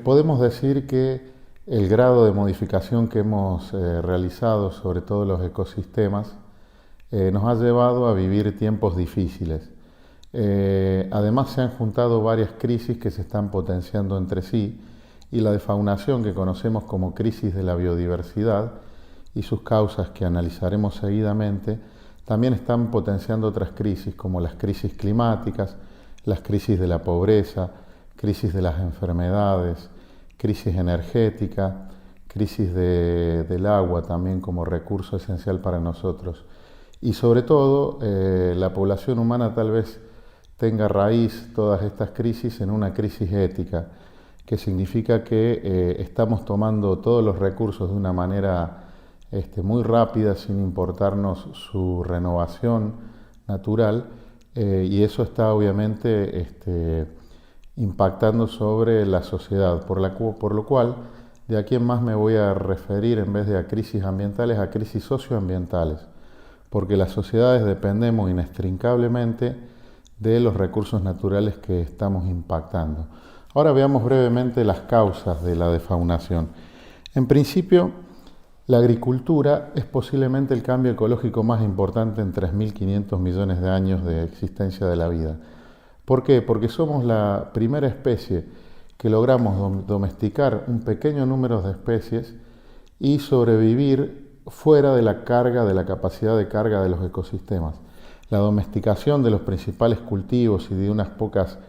Podemos decir que el grado de modificación que hemos realizado sobre todo los ecosistemas nos ha llevado a vivir tiempos difíciles. Además se han juntado varias crisis que se están potenciando entre sí y la defaunación que conocemos como crisis de la biodiversidad y sus causas que analizaremos seguidamente también están potenciando otras crisis como las crisis climáticas, las crisis de la pobreza, crisis de las enfermedades, crisis energética, crisis del agua también como recurso esencial para nosotros. Y sobre todo, la población humana tal vez tenga raíz todas estas crisis en una crisis ética, que significa que estamos tomando todos los recursos de una manera muy rápida, sin importarnos su renovación natural, y eso está obviamente impactando sobre la sociedad, por lo cual de aquí en más me voy a referir en vez de a crisis ambientales, a crisis socioambientales, porque las sociedades dependemos inextricablemente de los recursos naturales que estamos impactando. Ahora veamos brevemente las causas de la defaunación. En principio, la agricultura es posiblemente el cambio ecológico más importante en 3.500 millones de años de existencia de la vida. ¿Por qué? Porque somos la primera especie que logramos domesticar un pequeño número de especies y sobrevivir fuera de la carga, de la capacidad de carga de los ecosistemas. La domesticación de los principales cultivos y de unas pocas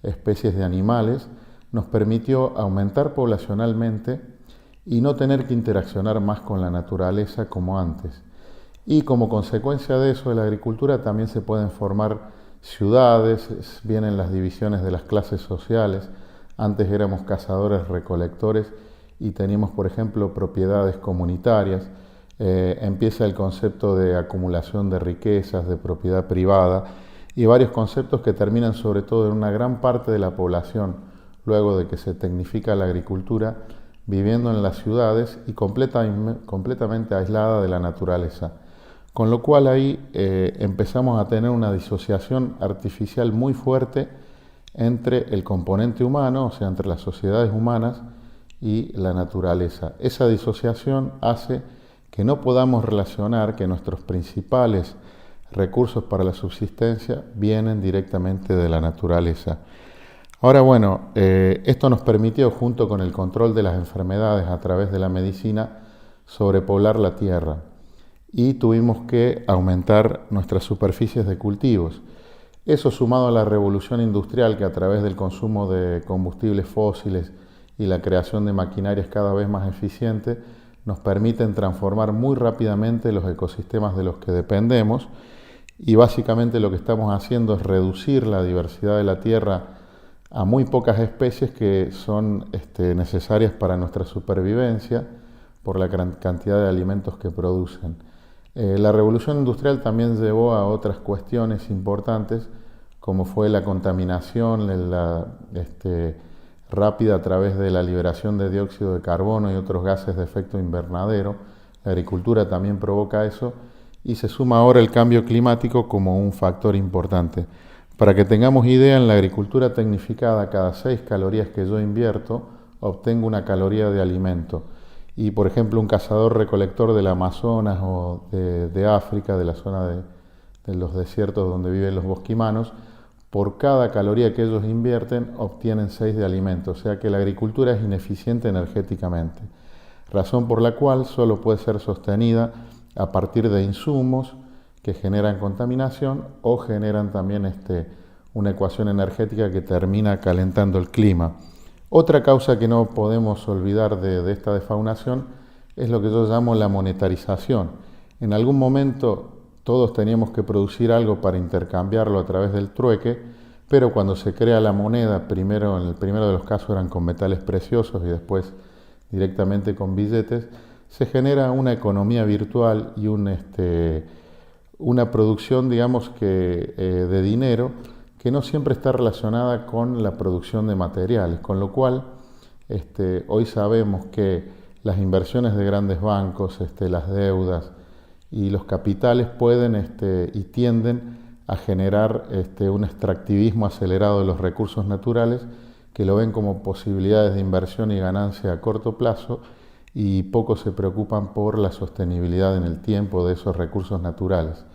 especies de animales nos permitió aumentar poblacionalmente y no tener que interaccionar más con la naturaleza como antes. Y como consecuencia de eso, de la agricultura también se pueden formar ciudades, vienen las divisiones de las clases sociales. Antes éramos cazadores recolectores y teníamos, por ejemplo, propiedades comunitarias. Empieza el concepto de acumulación de riquezas, de propiedad privada y varios conceptos que terminan sobre todo en una gran parte de la población, luego de que se tecnifica la agricultura, viviendo en las ciudades y completamente aislada de la naturaleza. Con lo cual ahí empezamos a tener una disociación artificial muy fuerte entre el componente humano, o sea, entre las sociedades humanas y la naturaleza. Esa disociación hace que no podamos relacionar que nuestros principales recursos para la subsistencia vienen directamente de la naturaleza. Ahora bueno, esto nos permitió, junto con el control de las enfermedades a través de la medicina, sobrepoblar la tierra y tuvimos que aumentar nuestras superficies de cultivos. Eso sumado a la revolución industrial que a través del consumo de combustibles fósiles y la creación de maquinarias cada vez más eficientes nos permiten transformar muy rápidamente los ecosistemas de los que dependemos y básicamente lo que estamos haciendo es reducir la diversidad de la tierra a muy pocas especies que son necesarias para nuestra supervivencia por la cantidad de alimentos que producen. La revolución industrial también llevó a otras cuestiones importantes como fue la contaminación rápida a través de la liberación de dióxido de carbono y otros gases de efecto invernadero. La agricultura también provoca eso y se suma ahora el cambio climático como un factor importante. Para que tengamos idea, en la agricultura tecnificada, cada 6 calorías que yo invierto, obtengo una caloría de alimento. Y, por ejemplo, un cazador-recolector del Amazonas o de África, de la zona de los desiertos donde viven los bosquimanos, por cada caloría que ellos invierten, obtienen 6 de alimento. O sea que la agricultura es ineficiente energéticamente. Razón por la cual solo puede ser sostenida a partir de insumos que generan contaminación o generan también una ecuación energética que termina calentando el clima. Otra causa que no podemos olvidar de esta defaunación es lo que yo llamo la monetarización. En algún momento todos teníamos que producir algo para intercambiarlo a través del trueque, pero cuando se crea la moneda, primero en el primero de los casos eran con metales preciosos y después directamente con billetes, se genera una economía virtual y una producción, digamos, de dinero que no siempre está relacionada con la producción de materiales, con lo cual hoy sabemos que las inversiones de grandes bancos, las deudas y los capitales pueden y tienden a generar un extractivismo acelerado de los recursos naturales que lo ven como posibilidades de inversión y ganancia a corto plazo y poco se preocupan por la sostenibilidad en el tiempo de esos recursos naturales.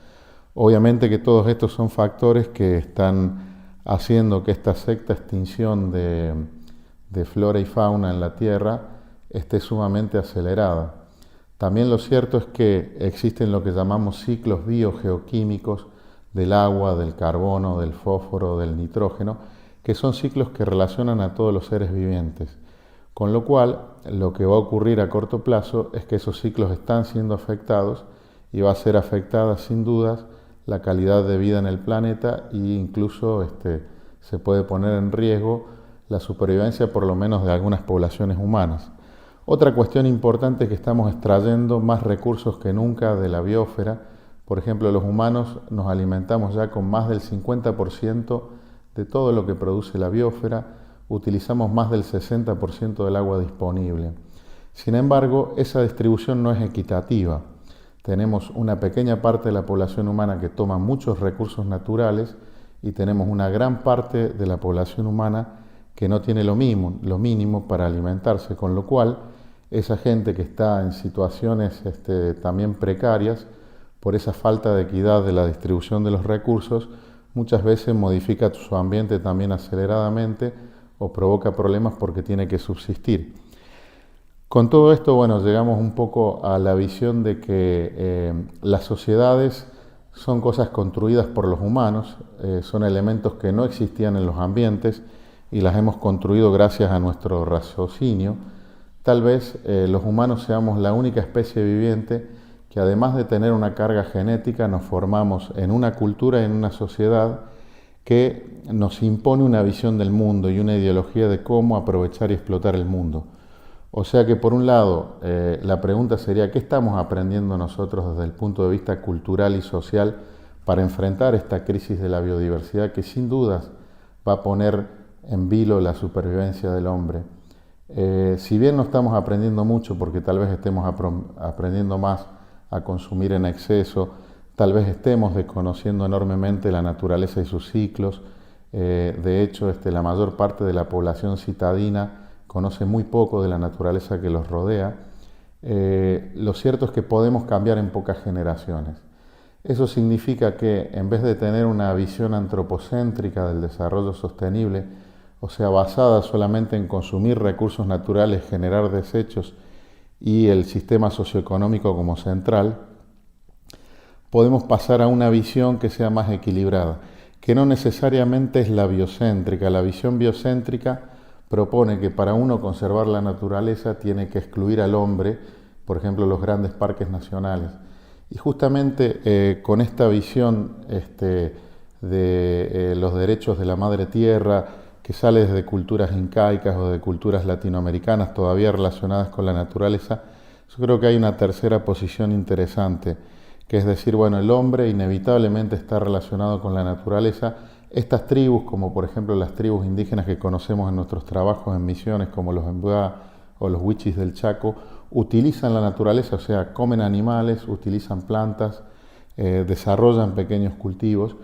Obviamente que todos estos son factores que están haciendo que esta sexta extinción de flora y fauna en la Tierra esté sumamente acelerada. También lo cierto es que existen lo que llamamos ciclos biogeoquímicos del agua, del carbono, del fósforo, del nitrógeno, que son ciclos que relacionan a todos los seres vivientes. Con lo cual, lo que va a ocurrir a corto plazo es que esos ciclos están siendo afectados y va a ser afectada sin dudas la calidad de vida en el planeta e incluso se puede poner en riesgo la supervivencia por lo menos de algunas poblaciones humanas. Otra cuestión importante es que estamos extrayendo más recursos que nunca de la biosfera. Por ejemplo, los humanos nos alimentamos ya con más del 50% de todo lo que produce la biosfera, utilizamos más del 60% del agua disponible. Sin embargo, esa distribución no es equitativa. Tenemos una pequeña parte de la población humana que toma muchos recursos naturales y tenemos una gran parte de la población humana que no tiene lo mínimo para alimentarse, con lo cual esa gente que está en situaciones también precarias, por esa falta de equidad de la distribución de los recursos, muchas veces modifica su ambiente también aceleradamente o provoca problemas porque tiene que subsistir. Con todo esto, bueno, llegamos un poco a la visión de que las sociedades son cosas construidas por los humanos, son elementos que no existían en los ambientes y las hemos construido gracias a nuestro raciocinio. Tal vez los humanos seamos la única especie viviente que además de tener una carga genética nos formamos en una cultura y en una sociedad que nos impone una visión del mundo y una ideología de cómo aprovechar y explotar el mundo. O sea que por un lado la pregunta sería ¿qué estamos aprendiendo nosotros desde el punto de vista cultural y social para enfrentar esta crisis de la biodiversidad que sin dudas va a poner en vilo la supervivencia del hombre? Si bien no estamos aprendiendo mucho porque tal vez estemos aprendiendo más a consumir en exceso, tal vez estemos desconociendo enormemente la naturaleza y sus ciclos. De hecho, la mayor parte de la población citadina conoce muy poco de la naturaleza que los rodea. Lo cierto es que podemos cambiar en pocas generaciones. Eso significa que en vez de tener una visión antropocéntrica del desarrollo sostenible, o sea, basada solamente en consumir recursos naturales, generar desechos y el sistema socioeconómico como central, podemos pasar a una visión que sea más equilibrada, que no necesariamente es la biocéntrica. La visión biocéntrica propone que para uno conservar la naturaleza tiene que excluir al hombre, por ejemplo, los grandes parques nacionales. Y justamente con esta visión de los derechos de la madre tierra, que sale desde culturas incaicas o de culturas latinoamericanas todavía relacionadas con la naturaleza, yo creo que hay una tercera posición interesante, que es decir, bueno, el hombre inevitablemente está relacionado con la naturaleza. Estas tribus, como por ejemplo las tribus indígenas que conocemos en nuestros trabajos en misiones, como los Mbuá o los Wichis del Chaco, utilizan la naturaleza, o sea, comen animales, utilizan plantas, desarrollan pequeños cultivos,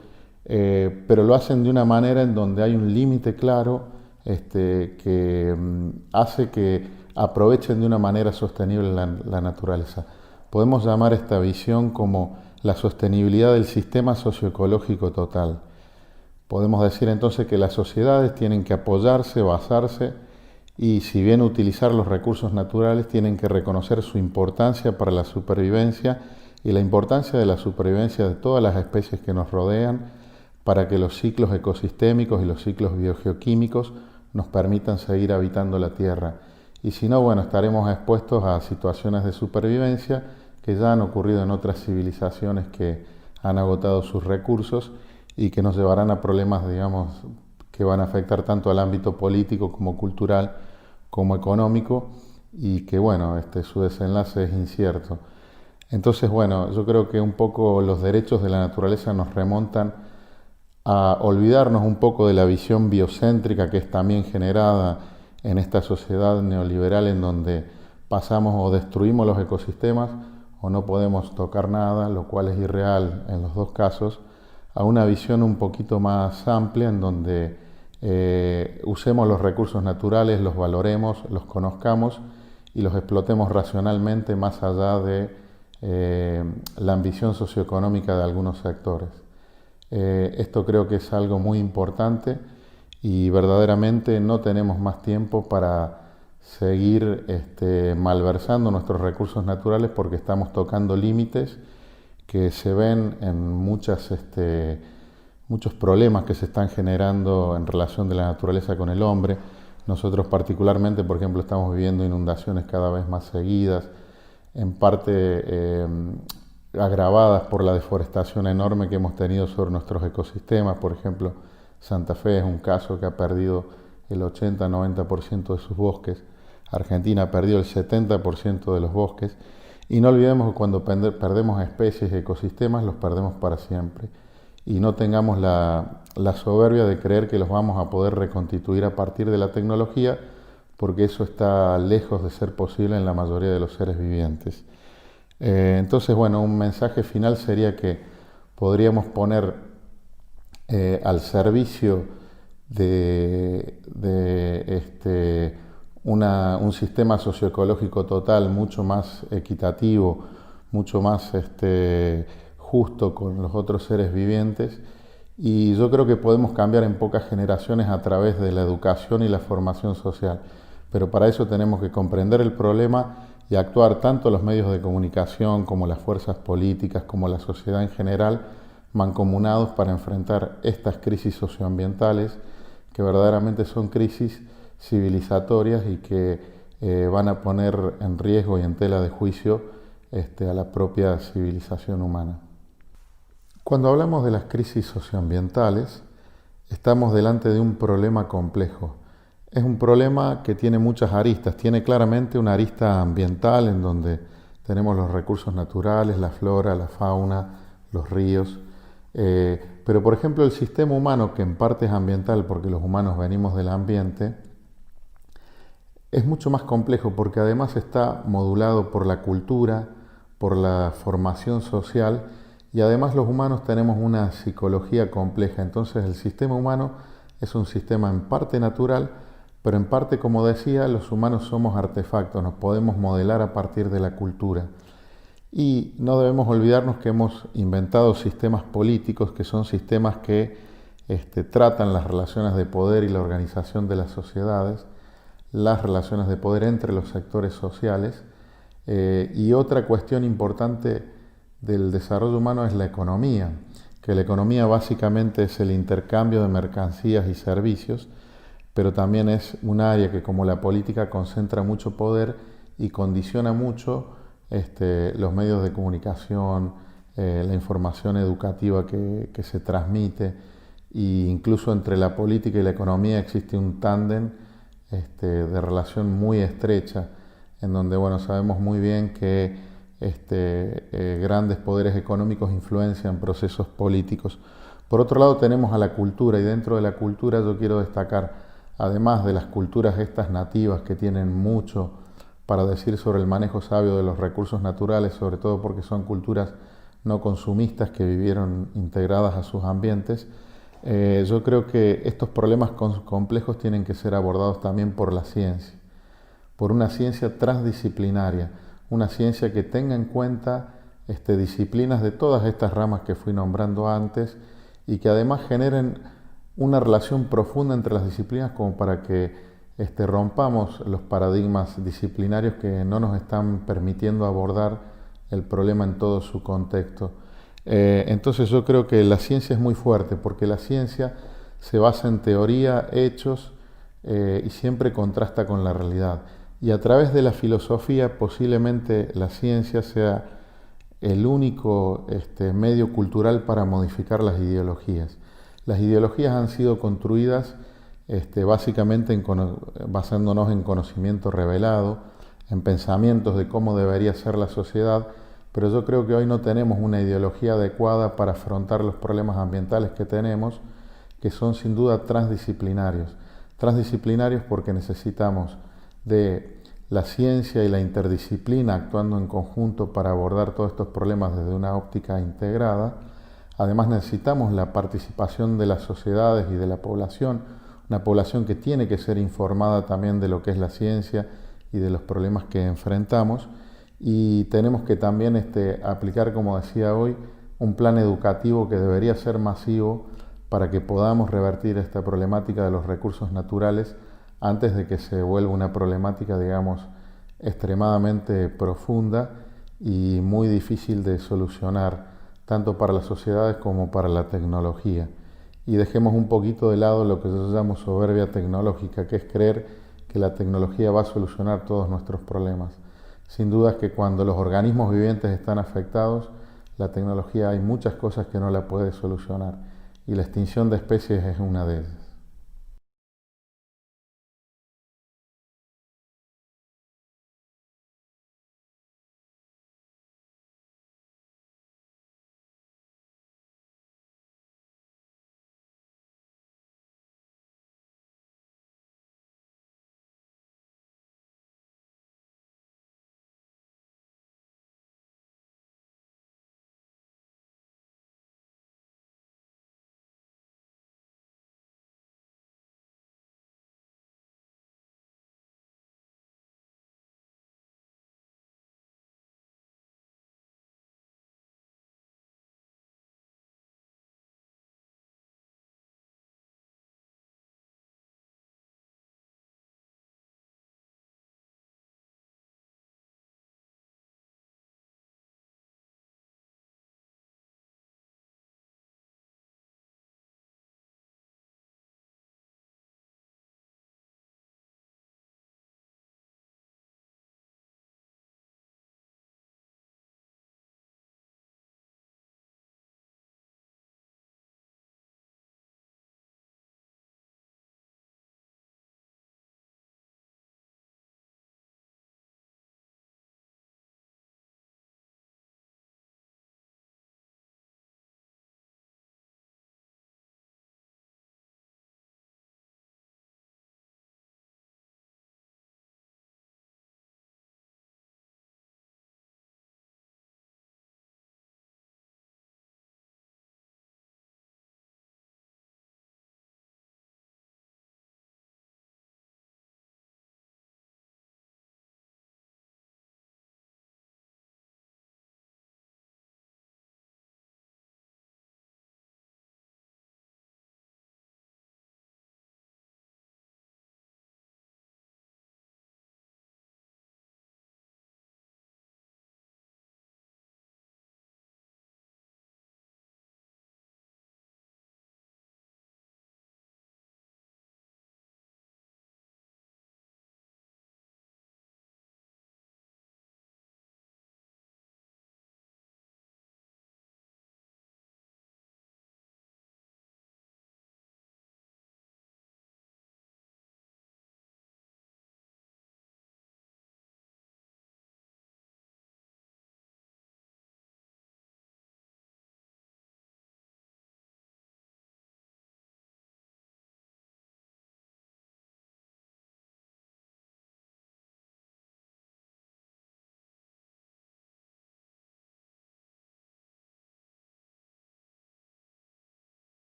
pero lo hacen de una manera en donde hay un límite claro que hace que aprovechen de una manera sostenible la naturaleza. Podemos llamar esta visión como la sostenibilidad del sistema socioecológico total. Podemos decir entonces que las sociedades tienen que apoyarse, basarse y si bien utilizar los recursos naturales, tienen que reconocer su importancia para la supervivencia y la importancia de la supervivencia de todas las especies que nos rodean para que los ciclos ecosistémicos y los ciclos biogeoquímicos nos permitan seguir habitando la Tierra. Y si no, bueno, estaremos expuestos a situaciones de supervivencia que ya han ocurrido en otras civilizaciones que han agotado sus recursos y que nos llevarán a problemas, digamos, que van a afectar tanto al ámbito político como cultural como económico y que, bueno, su desenlace es incierto. Entonces, bueno, yo creo que un poco los derechos de la naturaleza nos remontan a olvidarnos un poco de la visión biocéntrica que es también generada en esta sociedad neoliberal en donde pasamos o destruimos los ecosistemas o no podemos tocar nada, lo cual es irreal en los dos casos, a una visión un poquito más amplia en donde usemos los recursos naturales, los valoremos, los conozcamos y los explotemos racionalmente más allá de la ambición socioeconómica de algunos sectores. Esto creo que es algo muy importante y verdaderamente no tenemos más tiempo para seguir malversando nuestros recursos naturales porque estamos tocando límites que se ven en muchos problemas que se están generando en relación de la naturaleza con el hombre. Nosotros particularmente, por ejemplo, estamos viviendo inundaciones cada vez más seguidas, en parte agravadas por la deforestación enorme que hemos tenido sobre nuestros ecosistemas. Por ejemplo, Santa Fe es un caso que ha perdido el 80-90% de sus bosques. Argentina ha perdido el 70% de los bosques. Y no olvidemos que cuando perdemos especies y ecosistemas, los perdemos para siempre. Y no tengamos la soberbia de creer que los vamos a poder reconstituir a partir de la tecnología, porque eso está lejos de ser posible en la mayoría de los seres vivientes. Entonces, bueno, un mensaje final sería que podríamos poner al servicio de un sistema socioecológico total mucho más equitativo, mucho más justo con los otros seres vivientes, y yo creo que podemos cambiar en pocas generaciones a través de la educación y la formación social. Pero para eso tenemos que comprender el problema y actuar tanto los medios de comunicación como las fuerzas políticas, como la sociedad en general, mancomunados para enfrentar estas crisis socioambientales, que verdaderamente son crisis civilizatorias y que van a poner en riesgo y en tela de juicio a la propia civilización humana. Cuando hablamos de las crisis socioambientales, estamos delante de un problema complejo. Es un problema que tiene muchas aristas. Tiene claramente una arista ambiental en donde tenemos los recursos naturales, la flora, la fauna, los ríos. Pero, por ejemplo, el sistema humano, que en parte es ambiental porque los humanos venimos del ambiente, es mucho más complejo porque además está modulado por la cultura, por la formación social y además los humanos tenemos una psicología compleja. Entonces el sistema humano es un sistema en parte natural, pero en parte, como decía, los humanos somos artefactos, nos podemos modelar a partir de la cultura. Y no debemos olvidarnos que hemos inventado sistemas políticos que son sistemas que tratan las relaciones de poder y la organización de las sociedades, las relaciones de poder entre los sectores sociales. Y otra cuestión importante del desarrollo humano es la economía, que la economía básicamente es el intercambio de mercancías y servicios, pero también es un área que, como la política, concentra mucho poder y condiciona mucho los medios de comunicación, la información educativa que se transmite, e incluso entre la política y la economía existe un tándem de relación muy estrecha, en donde sabemos muy bien que grandes poderes económicos influencian procesos políticos. Por otro lado tenemos a la cultura, y dentro de la cultura yo quiero destacar, además de las culturas estas nativas que tienen mucho para decir sobre el manejo sabio de los recursos naturales, sobre todo porque son culturas no consumistas que vivieron integradas a sus ambientes, yo creo que estos problemas complejos tienen que ser abordados también por la ciencia, por una ciencia transdisciplinaria, una ciencia que tenga en cuenta disciplinas de todas estas ramas que fui nombrando antes y que además generen una relación profunda entre las disciplinas como para que rompamos los paradigmas disciplinarios que no nos están permitiendo abordar el problema en todo su contexto. Entonces yo creo que la ciencia es muy fuerte porque la ciencia se basa en teoría, hechos y siempre contrasta con la realidad. Y a través de la filosofía posiblemente la ciencia sea el único medio cultural para modificar las ideologías. Las ideologías han sido construidas básicamente basándonos en conocimiento revelado, en pensamientos de cómo debería ser la sociedad, pero yo creo que hoy no tenemos una ideología adecuada para afrontar los problemas ambientales que tenemos, que son sin duda transdisciplinarios. Transdisciplinarios porque necesitamos de la ciencia y la interdisciplina actuando en conjunto para abordar todos estos problemas desde una óptica integrada. Además necesitamos la participación de las sociedades y de la población, una población que tiene que ser informada también de lo que es la ciencia y de los problemas que enfrentamos, y tenemos que también aplicar, como decía hoy, un plan educativo que debería ser masivo para que podamos revertir esta problemática de los recursos naturales antes de que se vuelva una problemática, digamos, extremadamente profunda y muy difícil de solucionar, tanto para las sociedades como para la tecnología. Y dejemos un poquito de lado lo que yo llamo soberbia tecnológica, que es creer que la tecnología va a solucionar todos nuestros problemas. Sin duda es que cuando los organismos vivientes están afectados, la tecnología hay muchas cosas que no la puede solucionar, y la extinción de especies es una de ellas.